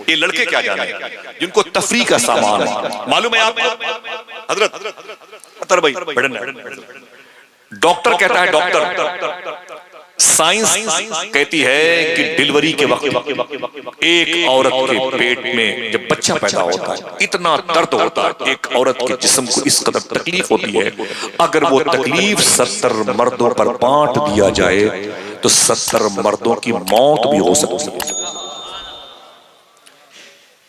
یہ لڑکے کیا جانے جن کو تفریح کا سامان ہے. معلوم ہے آپ کو حضرت اطہر بھائی ڈاکٹر کہتا ہے، ڈاکٹر سائنس کہتی ہے کہ ڈیلیوری کے وقت ایک عورت کے پیٹ میں جب بچہ پیدا ہوتا ہے اتنا درد ہوتا ہے، ایک عورت کے جسم کو اس قدر تکلیف ہوتی ہے، اگر وہ تکلیف 70 مردوں پر بانٹ دیا جائے تو 70 مردوں کی موت بھی ہو سکتی ہے.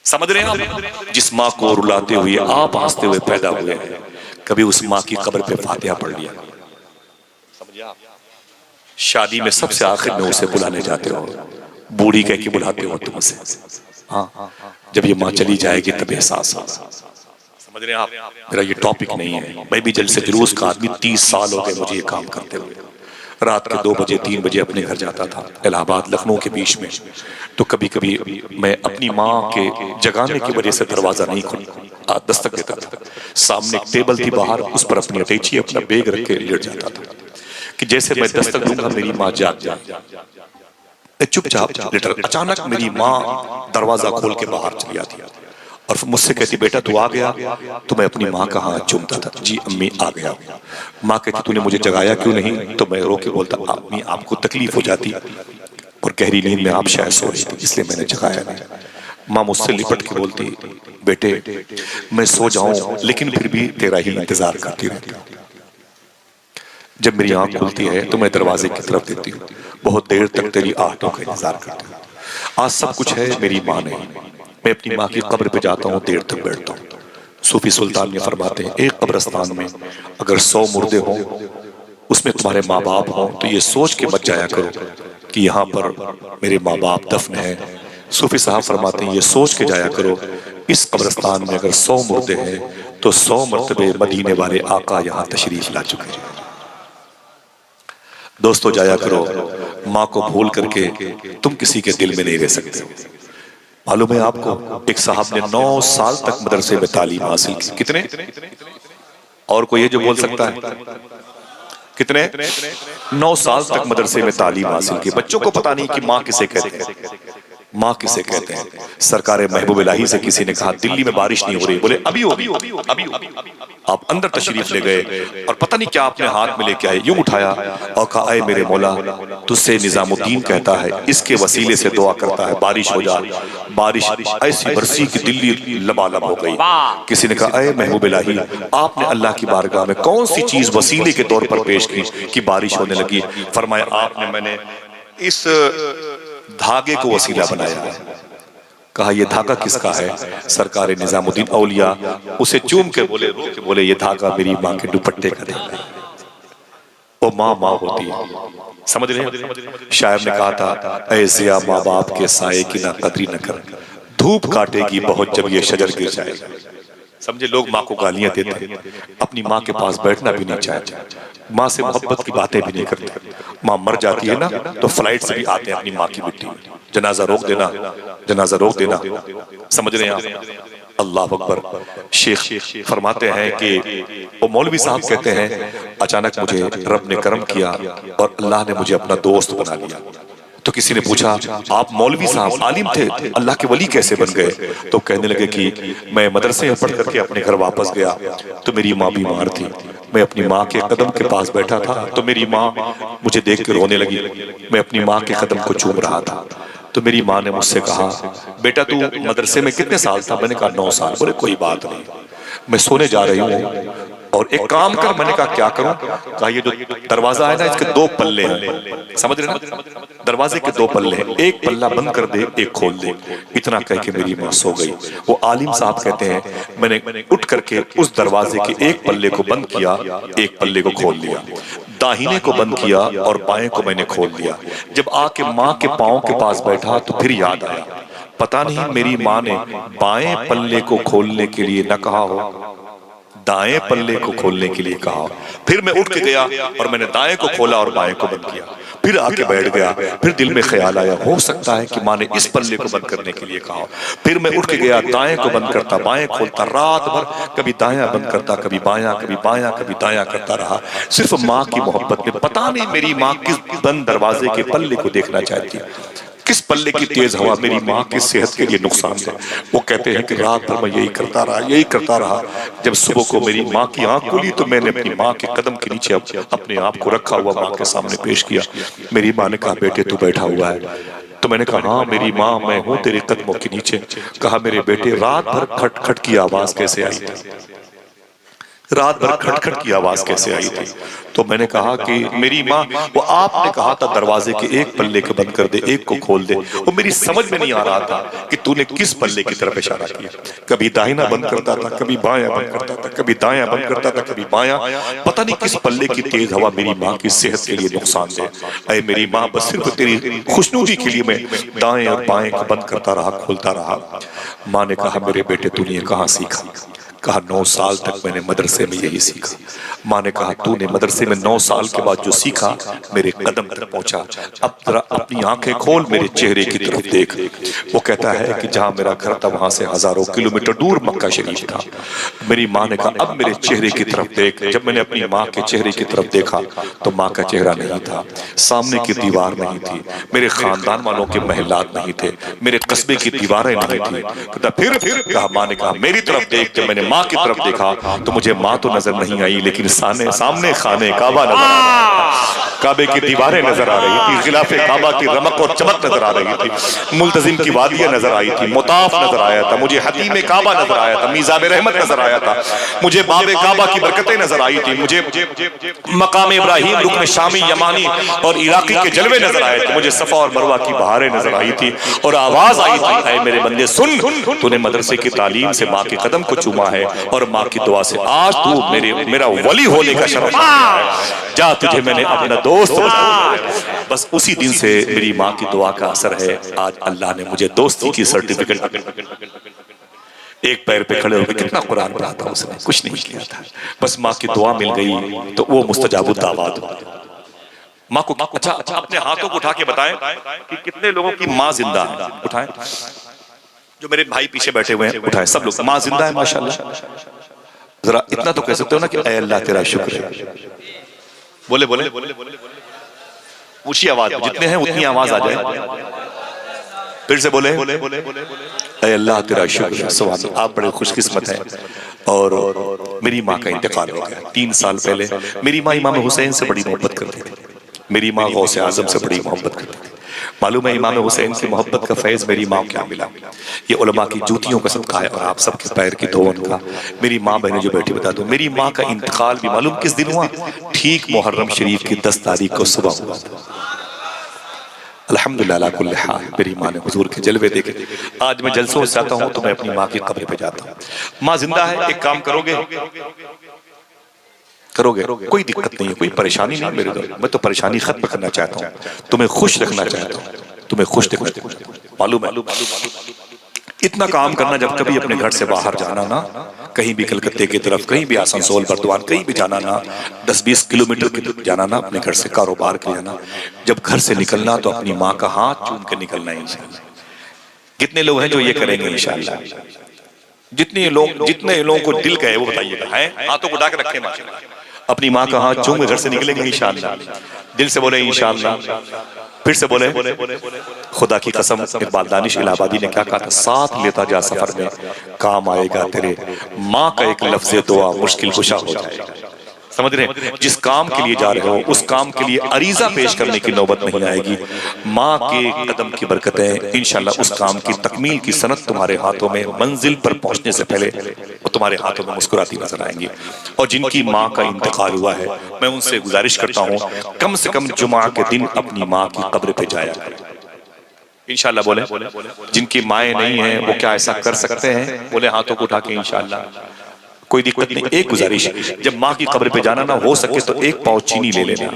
سمجھ رہے ہیں آپ؟ جس ماں کو رلاتے ہوئے آپ ہنستے ہوئے پیدا ہوئے ہیں، کبھی اس ماں کی قبر پہ فاتحہ پڑھ لیا. شادی میں سب سے آخر میں اسے بلانے جاتے ہو، بوڑھی کہہ کے بلاتے ہو تم سے. ہاں جب یہ ماں چلی جائے گی تب احساس ہو. سمجھ رہے ہیں آپ؟ میرا یہ ٹاپک نہیں ہے، میں بھی جلسے جلوس کا آدمی 30 سال ہو گئے مجھے یہ کام کرتے ہوئے. رات کے 2 بجے 3 بجے اپنے گھر جاتا تھا الہ آباد لکھنؤ کے بیچ میں، تو کبھی کبھی میں اپنی ماں کے جگانے کی وجہ سے دروازہ نہیں کھولتا، دستک دیتا تھا. سامنے ایک ٹیبل تھی باہر، اس پر اپنی اٹیچی اپنا بیگ رکھ کے لیٹ جاتا تھا کہ جیسے میں دستک دوں گا میری ماں جاگ جائے. میں چپ چاپ لیٹر، اچانک میری ماں دروازہ کھول کے باہر چلی آتی اور مجھ سے کہتی بیٹا تو آ گیا؟ تو میں اپنی ماں کا ہاتھ چومتا تھا، جی امی آ گیا. ماں کہتی تو نے مجھے جگایا کیوں نہیں؟ تو میں رو کے بولتا امی آپ کو تکلیف ہو جاتی اور گہری نیند میں آپ شاید سو رہی تھی اس لیے میں نے جگایا نہیں. ماں مجھ سے لپٹ کے بولتی بیٹے میں سو جاؤں لیکن پھر بھی تیرا ہی انتظار کرتی رہتی ہوں. جب میری آنکھ کھلتی ہے تو میں دروازے کی طرف دیتی ہوں، بہت دیر تک تیری آہٹوں کا انتظار کرتی ہوں. آج سب کچھ ہے میری ماں نے. میں اپنی ماں کی قبر پہ جاتا ہوں، دیر تک بیٹھتا ہوں. صوفی سلطان نے فرماتے ہیں ایک قبرستان میں اگر 100 مردے ہوں اس میں تمہارے ماں باپ ہوں تو یہ سوچ کے مت جایا کرو کہ یہاں پر میرے ماں باپ دفن ہیں. صوفی صاحب فرماتے ہیں یہ سوچ کے جایا کرو اس قبرستان میں اگر 100 مردے ہیں تو 100 مرتبے مدینے والے آقا یہاں تشریف لا چکے ہیں. دوستو جایا کرو، ماں کو بھول کر کے تم کسی کے دل میں نہیں رہ سکتے. معلوم ہے آپ کو ایک صاحب نے 9 سال تک مدرسے میں تعلیم حاصل کی. کتنے؟ اور کوئی یہ جو بول سکتا ہے کتنے؟ 9 سال تک مدرسے میں تعلیم حاصل کی. بچوں کو پتا نہیں کہ ماں کسے کہتے ہیں، ماں کسے کہتے ہیں. سرکار محبوب الہی سے کسی نے کہا دلی میں بارش نہیں ہو رہی، بولے ابھی ہوگی ابھی ہوگی. آپ اندر تشریف لے گئے اور پتہ نہیں کیا آپ نے ہاتھ میں لے کے آئے، یوں اٹھایا اور کہا اے میرے مولا تجھ سے نظام الدین کہتا ہے اس کے وسیلے سے دعا کرتا ہے بارش ہو جائے. بارش ایسی برسی کہ دلی لبالب ہو گئی. کسی نے کہا اے محبوب الہی آپ نے اللہ کی بارگاہ میں کون سی چیز وسیلے کے طور پر پیش کی کہ بارش ہونے لگی؟ فرمایا آپ نے میں نے اس دھاگے کو وسیلہ بنایا ہے. کہا یہ دھاگا کس کا ہے؟ سرکار نظام الدین اولیاء اسے چوم کے بولے رو کے بولے یہ دھاگا میری ماں کے دوپٹے کا دھاگا ہے. وہ ماں ہوتی ہے. سمجھ رہے ہیں؟ شاعر نے کہا تھا اے ضیا ماں باپ کے سائے کی نہ قدری نہ کر، دھوپ کاٹے گی بہت جب یہ شجر گر جائے گا. سمجھے لوگ ماں کو گالیاں دیتے ہیں، اپنی ماں کے پاس بیٹھنا بھی نہیں چاہتے، ماں سے محبت کی باتیں بھی نہیں کرتے. ماں مر جاتی ہے نا تو فلائٹ سے بھی آتے ہیں اپنی ماں کی مٹی میں، جنازہ روک دینا جنازہ روک دینا. سمجھ رہے ہیں آپ؟ اللہ اکبر. شیخ فرماتے ہیں کہ وہ مولوی صاحب کہتے ہیں اچانک مجھے رب نے کرم کیا اور اللہ نے مجھے اپنا دوست بنا لیا. تو کسی نے پوچھا آپ مولوی صاحب عالم تھے اللہ کے ولی کیسے بن گئے؟ تو کہنے لگے کہ میں مدرسے میں پڑھ کر کے اپنے گھر واپس گیا تو میری ماں بیمار تھی. میں اپنی ماں کے قدم کے پاس بیٹھا تھا تو میری ماں مجھے دیکھ کے رونے لگی. میں اپنی ماں کے قدم کو چوم رہا تھا تو میری ماں نے مجھ سے کہا بیٹا تو مدرسے میں کتنے سال تھا؟ میں نے کہا 9 سال. بولے کوئی بات نہیں میں سونے جا رہی ہوں اور ایک کام کر. میں نے کہا کیا کروں؟ کہا یہ جو دروازہ ہے نا اس کے 2 پلے ہیں. سمجھ رہے نا؟ دروازے کے 2 پلے ہیں، ایک پلہ بند کر دے ایک کھول دے. اتنا کہہ کے میری ماں سو گئی. وہ عالم صاحب کہتے ہیں میں نے اٹھ کر کے اس دروازے کے ایک پلے کو بند کیا ایک پلے کو کھول دیا، داہنے کو بند کیا اور بائیں کو میں نے کھول دیا. جب آ کے ماں کے پاؤں کے پاس بیٹھا تو پھر یاد آیا پتہ نہیں میری ماں نے بائیں پلے کو کھولنے کے لیے نہ کہا ہو، دائیں پلے کو کھولنے کے لیے کہا. پھر میں اٹھ کے گیا اور میں نے دائیں کو کھولا اور بائیں کو بند کیا. پھر آ کے بیٹھ گیا. پھر دل میں خیال آیا ہو سکتا ہے کہ ماں نے اس پلے کو بند کرنے کے لیے کہا. پھر میں اٹھ کے گیا دائیں کو بند کرتا بائیں کھولتا، رات بھر کبھی دائیں بند کرتا کبھی بایاں کبھی بایاں کبھی دایاں کرتا رہا صرف ماں کی محبت میں. پتہ نہیں میری ماں کس بند دروازے کے پلے کو دیکھنا چاہتی. کس پلے کی تیز ہوا میری ماں کی صحت کے لیے نقصان ہے۔ وہ کہتے ہیں کہ رات بھر میں یہی کرتا رہا، جب صبح کو میری ماں کی آنکھ کھلی تو میں نے اپنی ماں کے قدم کے نیچے اپنے آپ کو رکھا ہوا ماں کے سامنے پیش کیا۔ میری ماں نے کہا بیٹے تو بیٹھا ہوا ہے؟ تو میں نے کہا ہاں میری ماں میں ہوں تیرے قدموں کے نیچے۔ کہا میرے بیٹے رات بھر کھٹ کھٹ کی آواز کیسے آئی تھی؟ رات بھر کھٹ کھٹ کی آواز کیسے آئی تھی؟ تو میں نے کہا کہ میری ماں، وہ آپ نے کہا تھا دروازے کے ایک پلے کو بند کر دے ایک کو کھول دے، وہ میری سمجھ میں نہیں آ رہا تھا کہ تو نے کس پلے کی طرف اشارہ کیا۔ کبھی داہنا بند کرتا تھا، کبھی بایاں بند کرتا تھا، کبھی دایاں بند کرتا تھا، کبھی بایاں۔ پتہ نہیں کس پلے کی تیز ہوا میری ماں کی صحت کے لیے نقصان دے۔ اے میری ماں، بس صرف تیری خوشنودی کے لیے میں دائیں اور بائیں کو بند کرتا رہا، کھولتا رہا۔ ماں نے کہا میرے بیٹے تو نے یہ کہاں سیکھا؟ کہا 9 سال تک میں نے مدرسے میں یہی سیکھا۔ ماں نے کہا تو نے مدرسے میں 9 سال کے بعد جو سیکھا میرے قدم تک پہنچا، اب ذرا اپنی آنکھیں کھول میرے چہرے کی طرف دیکھ۔ وہ کہتا ہے کہ جہاں میرا گھر تھا وہاں سے ہزاروں کلومیٹر دور مکہ شریف تھا۔ میری ماں نے کہا اب میرے چہرے کی طرف دیکھ۔ جب میں نے اپنی ماں کے چہرے کی طرف دیکھا تو ماں کا چہرہ نہیں تھا، سامنے کی دیوار نہیں تھی، میرے خاندان والوں کے محلات نہیں تھے، میرے قصبے کی دیواریں نہیں تھی۔ پھر کہا ماں نے کہا میری طرف دیکھ۔ جب میں نے ماں کی طرف دیکھا تو مجھے ماں تو نظر نہیں آئی، لیکن سامنے خانے کعبہ نظر آ رہا تھا، کعبے کی دیواریں نظر آ رہی تھی، غلاف کعبہ کی رمق اور چمک نظر آ رہی تھی، ملتزم کی وادیاں نظر آئی تھی، مطاف نظر آیا تھا، مجھے حتیم کعبہ نظر آیا تھا، میزاب رحمت نظر آیا تھا، مجھے باب کعبہ کی برکتیں نظر آئی تھی، مجھے مقام ابراہیم، رکن شامی، یمانی اور عراقی کے جلوے نظر آئے تھے، مجھے صفا اور مروہ کی بہاریں نظر آئی تھی، اور آواز آئی تھی اے میرے بندے سن، تو نے مدرسے کی تعلیم سے ماں کے قدم کو چوما ہے اور ماں کی دعا سے آج تو میرا ولی ہونے کا شرف ہے، جا تجھے میں نے اپنا دوست بنا۔ بس اسی دن سے میری ماں کی دعا کا اثر ہے، آج اللہ نے مجھے دوستی کی سرٹیفکیٹ۔ ایک پیر پہ کھڑے ہو کے کتنا قرآن پڑھا تھا اس نے، کچھ نہیں کیا تھا، بس ماں کی دعا مل گئی تو وہ مستجاب الدعوات ہو۔ ماں کو اچھا اپنے ہاتھوں کو اٹھا کے بتائیں کہ کتنے لوگوں کی ماں زندہ ہے، اٹھائیں، جو میرے بھائی پیچھے بیٹھے ہوئے ہیں اٹھائیں، سب لوگ ماں زندہ ہے ماشاءاللہ۔ ذرا اتنا تو کہہ سکتے ہو نا کہ اے اللہ تیرا شکر ہے، بولے اونچی آواز، جتنے ہیں اتنی آواز آ جائے، پھر سے بولے اے اللہ تیرا شکر ہے۔ سبحان اللہ، آپ بڑے خوش قسمت ہیں۔ اور میری ماں کا انتقال ہو گیا 3 سال پہلے۔ میری ماں امام حسین سے بڑی محبت کرتی تھی، میری ماں غوث اعظم سے بڑی محبت کرتی تھی۔ معلوم ہے امام حسین کی محبت کا فیض میری ماں کو کیا ملا؟ یہ علماء کی جوتیوں کا صدقہ ہے اور آپ سب کے پیر کی دھون کا۔ میری ماں بہنیں جو بیٹھی بتا دو، میری ماں کا انتقال بھی معلوم کس دن ہوا؟ ٹھیک محرم شریف کی 10 تاریخ کو صبح ہوا۔ الحمدللہ علی کل حال، میری ماں نے حضور کے جلوے دیکھے۔ آج میں جلسوں سے آتا ہوں تو میں اپنی ماں کی قبر پہ جاتا ہوں۔ ماں زندہ ہے، ایک کام کرو گے؟ کوئی دقت نہیں ہے، کوئی پریشانی نہیں میرے دل میں، تو پریشانی ختم کرنا چاہتا ہوں، تمہیں خوش رکھنا چاہتا ہوں، تمہیں خوش رکھنا چاہتا ہوں۔ معلوم ہے اتنا کام کرنا، جب کبھی اپنے گھر سے باہر جانا نا، کہیں بھی کلکتے کی طرف، کہیں بھی آسنسول بردوان، کہیں بھی جانا نا، 10-20 کلومیٹر کی طرف جانا نا اپنے گھر سے، کاروبار کے جانا، جب گھر سے نکلنا تو اپنی ماں کا ہاتھ چوم کے نکلنا ہے انشاءاللہ۔ کتنے لوگ ہیں جو یہ کریں گے انشاءاللہ؟ جتنے لوگوں کو دل کہے وہ بتائیے گا، ہیں ہاتھوں کو اٹھا کے رکھیں ماشاءاللہ، اپنی ماں کا ہاتھ چوم کے گھر سے نکلیں گے انشاءاللہ۔ دل سے بولے انشاءاللہ، پھر سے بولے خدا کی قسم۔ اقبال دانش الہ آبادی نے کیا کہا تھا؟ ساتھ لیتا جا سفر میں، کام آئے گا تیرے ماں کا ایک لفظ دعا مشکل کشا ہو جائے گا۔ سمجھ رہے ہیں؟ جس کام کے لیے جا رہے ہو اس کام کے لیے عریضہ پیش کرنے کی نوبت نہیں آئے گی، ماں کے قدم کی برکتیں انشاءاللہ اس کام کی تکمیل کی سند تمہارے ہاتھوں میں، منزل پر پہنچنے سے پہلے وہ تمہارے ہاتھوں میں مسکراتی نظر آئیں گی۔ اور جن کی ماں کا انتقال ہوا ہے میں ان سے گزارش کرتا ہوں کم سے کم جمعہ کے دن اپنی ماں کی قبر پہ جایا کریں انشاءاللہ۔ بولے جن کی مائیں نہیں ہیں وہ کیا ایسا کر سکتے ہیں؟ بولے ہاتھوں کو اٹھا کے انشاءاللہ۔ کوئی دقت نہیں، ایک گزارش، جب ماں کی قبر پہ جانا نہ ہو سکے تو 1 پاؤ چینی لے لینا،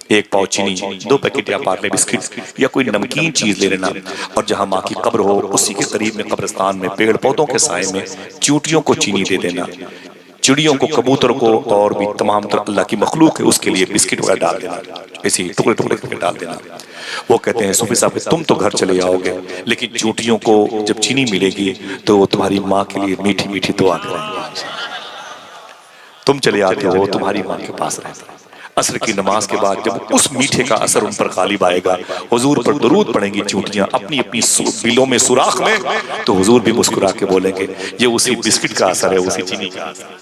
1 پاؤ چینی، 2 پیکٹ یا پارلے بسکٹ یا کوئی نمکین چیز لے لینا، اور جہاں ماں کی قبر ہو اسی کے قریب میں قبرستان میں پیڑ پودوں کے سائے میں چیونٹیوں کو چینی دے دینا، چڑیوں کو، کبوتر کو، اور بھی تمام تر اللہ کی مخلوق ہے اس کے لیے بسکٹ وغیرہ ڈال دینا، ایسی ٹکڑے ٹکڑے کر کے ڈال دینا۔ وہ کہتے ہیں صوفی صاحب تم تو گھر چلے جاؤ گے لیکن چونٹیوں کو جب چینی ملے گی تو وہ تمہاری ماں کے لیے میٹھی میٹھی دعا کریں گے۔ تم چلے آتے ہو تمہاری ماں کے پاس رہتا، عصر کی نماز کے بعد جب اس میٹھے کا اثر ان پر غالب آئے گا، حضور پر درود پڑھیں گی چونٹیاں اپنی اپنی بلوں میں سوراخ میں، تو حضور بھی مسکرا کے بولیں گے یہ اسی بسکٹ کا اثر ہے، اسی چینی کا اثر ہے۔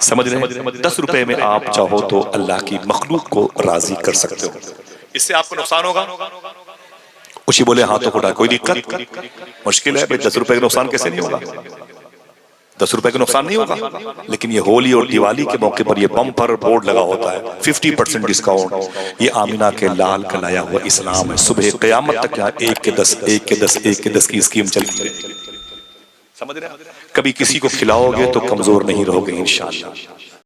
سمجھ رہے ہیں؟ 10 روپے میں آپ چاہو تو اللہ کی مخلوق کو راضی کر سکتے ہو۔ اس سے آپ کو نقصان ہوگا؟ اسی بولے ہاں تو خدا کوئی دقت مشکل ہے، 10 روپے کا نقصان کیسے نہیں ہوگا؟ 10 روپے کا نقصان نہیں ہوگا، لیکن یہ ہولی اور دیوالی کے موقع پر یہ بمپر بورڈ لگا ہوتا ہے 50% ڈسکاؤنٹ، یہ آمینہ کے لال کا لایا ہوا اسلام ہے۔ صبح قیامت تک یہاں 1 کے 10 1 کے 10 1 کے 10 کی اسکیم چلتی ہے۔ سمجھ رہے ہیں؟ کبھی کسی کو کھلاؤ گے تو کمزور نہیں رہو گے انشاءاللہ۔